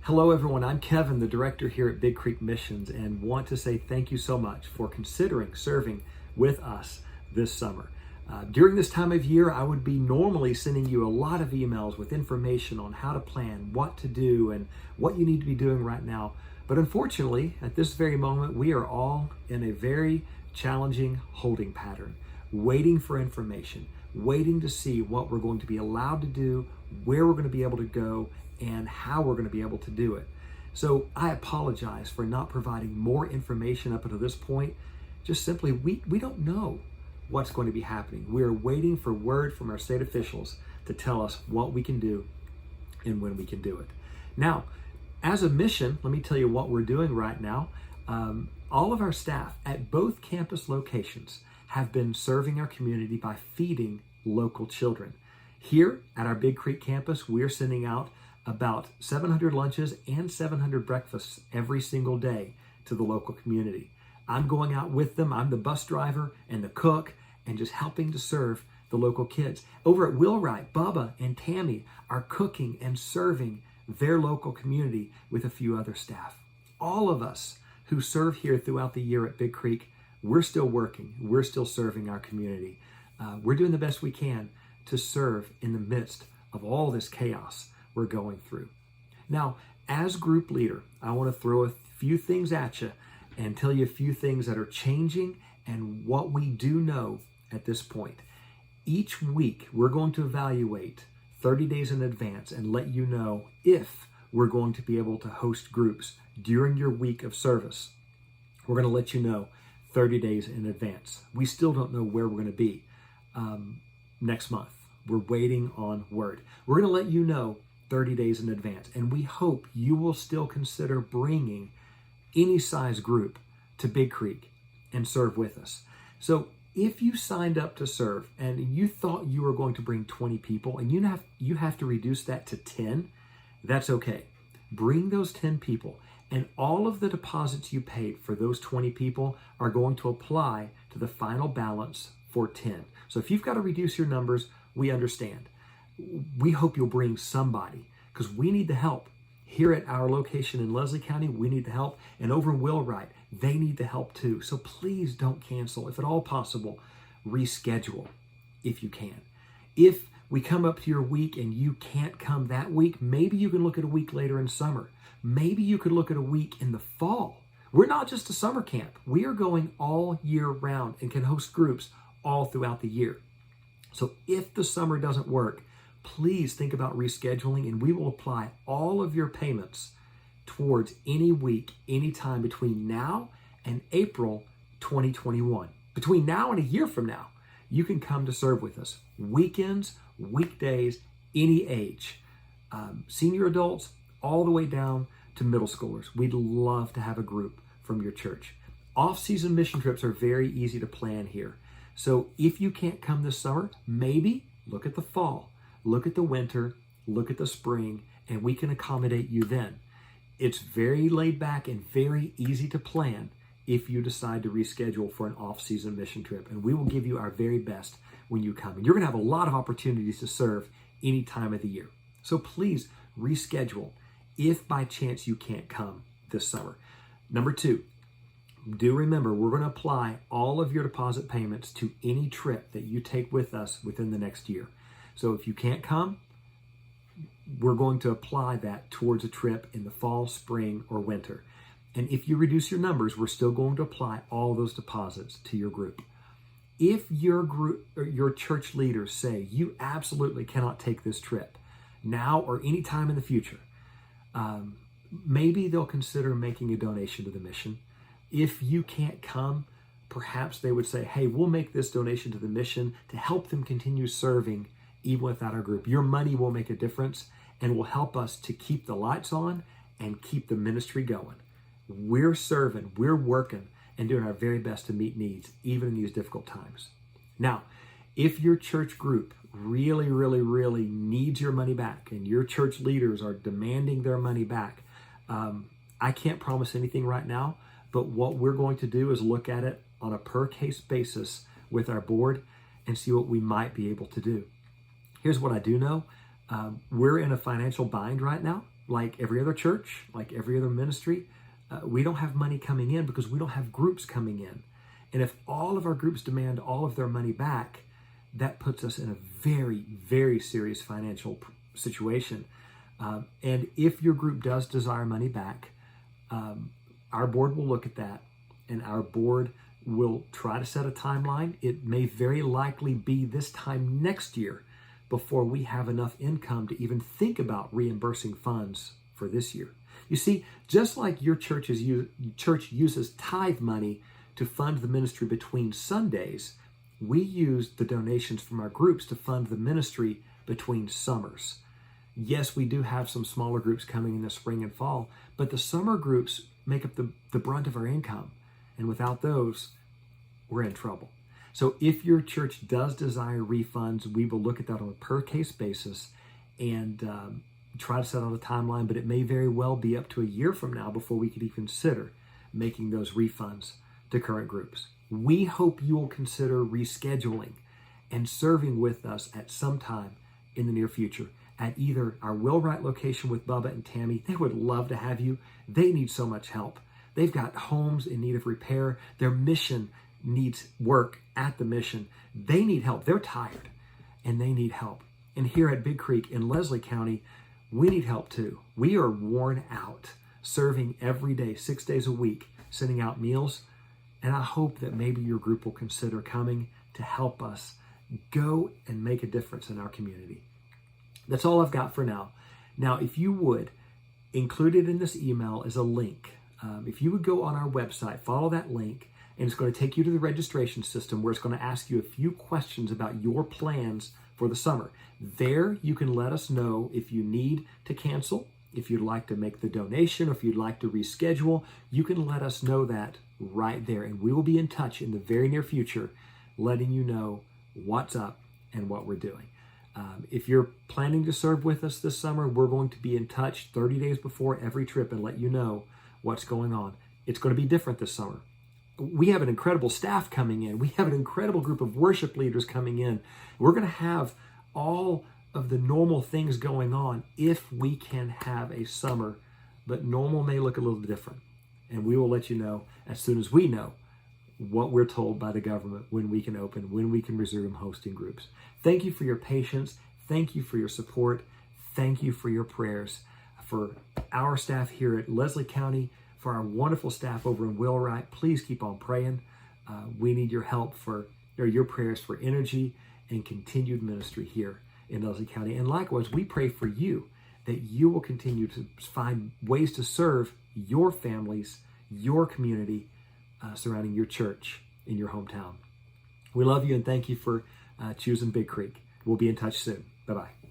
Hello, everyone. I'm Kevin, the director here at Big Creek Missions, and want to say thank you so much for considering serving with us this summer. During this time of year, I would be normally sending you a lot of emails with information on how to plan, what to do, and what you need to be doing right now. But unfortunately, at this very moment, we are all in a very challenging holding pattern, waiting for information, waiting to see what we're going to be allowed to do, where we're going to be able to go, and how we're going to be able to do it. So I apologize for not providing more information up until this point. Just simply, we don't know what's going to be happening. We are waiting for word from our state officials to tell us what we can do and when we can do it. Now, as a mission, let me tell you what we're doing right now. All of our staff at both campus locations have been serving our community by feeding local children. Here at our Big Creek campus, we're sending out about 700 lunches and 700 breakfasts every single day to the local community. I'm going out with them. I'm the bus driver and the cook and just helping to serve the local kids. Over at Wheelwright, Bubba and Tammy are cooking and serving their local community with a few other staff. All of us who serve here throughout the year at Big Creek, we're still working. We're still serving our community. We're doing the best we can to serve in the midst of all this chaos we're going through. Now, as group leader, I want to throw a few things at you and tell you a few things that are changing and what we do know at this point. Each week, we're going to evaluate 30 days in advance and let you know if we're going to be able to host groups during your week of service. We're going to let you know 30 days in advance. We still don't know where we're going to be next month. We're waiting on word. We're going to let you know 30 days in advance, and we hope you will still consider bringing any size group to Big Creek and serve with us. So if you signed up to serve and you thought you were going to bring 20 people and you have to reduce that to 10, that's okay. Bring those 10 people, and all of the deposits you paid for those 20 people are going to apply to the final balance for 10. So if you've got to reduce your numbers, we understand. We hope you'll bring somebody because we need the help. Here at our location in Leslie County, we need the help. And over in Wheelwright, they need the help too. So please don't cancel. If at all possible, reschedule if you can. If we come up to your week and you can't come that week, maybe you can look at a week later in summer. Maybe you could look at a week in the fall. We're not just a summer camp. We are going all year round and can host groups all throughout the year. So if the summer doesn't work, please think about rescheduling, and we will apply all of your payments towards any week, any time between now and April 2021. Between now and a year from now, you can come to serve with us. Weekends, weekdays, any age. Senior adults, all the way down to middle schoolers. We'd love to have a group from your church. Off-season mission trips are very easy to plan here. So if you can't come this summer, maybe look at the fall, look at the winter, look at the spring, and we can accommodate you then. It's very laid back and very easy to plan if you decide to reschedule for an off-season mission trip. And we will give you our very best when you come. And you're going to have a lot of opportunities to serve any time of the year. So please reschedule if by chance you can't come this summer. Number two, do remember, we're going to apply all of your deposit payments to any trip that you take with us within the next year. So if you can't come, we're going to apply that towards a trip in the fall, spring, or winter. And if you reduce your numbers, we're still going to apply all those deposits to your group. If your group or your church leaders say you absolutely cannot take this trip now or any time in the future, maybe they'll consider making a donation to the mission. If you can't come, perhaps they would say, hey, we'll make this donation to the mission to help them continue serving even without our group. Your money will make a difference and will help us to keep the lights on and keep the ministry going. We're serving, we're working, and doing our very best to meet needs, even in these difficult times. Now, if your church group really, really, really needs your money back and your church leaders are demanding their money back, I can't promise anything right now, but what we're going to do is look at it on a per case basis with our board and see what we might be able to do. Here's what I do know. We're in a financial bind right now. like every other church, like every other ministry, we don't have money coming in because we don't have groups coming in. And if all of our groups demand all of their money back, that puts us in a very, very serious financial situation. And if your group does desire money back, our board will look at that, and our board will try to set a timeline. It may very likely be this time next year before we have enough income to even think about reimbursing funds for this year. You see, just like your church uses tithe money to fund the ministry between Sundays, we use the donations from our groups to fund the ministry between summers. Yes, we do have some smaller groups coming in the spring and fall, but the summer groups make up the brunt of our income. And without those, we're in trouble. So if your church does desire refunds, we will look at that on a per case basis and try to set out a timeline, but it may very well be up to a year from now before we could even consider making those refunds to current groups. We hope you will consider rescheduling and serving with us at some time in the near future at either our Wheelwright location with Bubba and Tammy. They would love to have you. They need so much help. They've got homes in need of repair. Their mission needs work at the mission. They need help. They're tired and they need help. And here at Big Creek in Leslie County, we need help too. We are worn out serving every day, 6 days a week, sending out meals. And I hope that maybe your group will consider coming to help us go and make a difference in our community. That's all I've got for now. Now, if you would, included in this email is a link. If you would go on our website, follow that link, and it's going to take you to the registration system where it's going to ask you a few questions about your plans for the summer. There, you can let us know if you need to cancel, if you'd like to make the donation, or if you'd like to reschedule. You can let us know that right there, and we will be in touch in the very near future, letting you know what's up and what we're doing. If you're planning to serve with us this summer, we're going to be in touch 30 days before every trip and let you know what's going on. It's going to be different this summer. We have an incredible staff coming in. We have an incredible group of worship leaders coming in. We're going to have all of the normal things going on if we can have a summer, but normal may look a little different. And we will let you know as soon as we know what we're told by the government, when we can open, when we can resume hosting groups. Thank you for your patience. Thank you for your support. Thank you for your prayers for our staff here at Leslie County, for our wonderful staff over in Wheelwright. Please keep on praying. We need your help your prayers for energy and continued ministry here in Leslie County. And likewise, we pray for you that you will continue to find ways to serve your families, your community, surrounding your church in your hometown. We love you and thank you for choosing Big Creek. We'll be in touch soon. Bye-bye.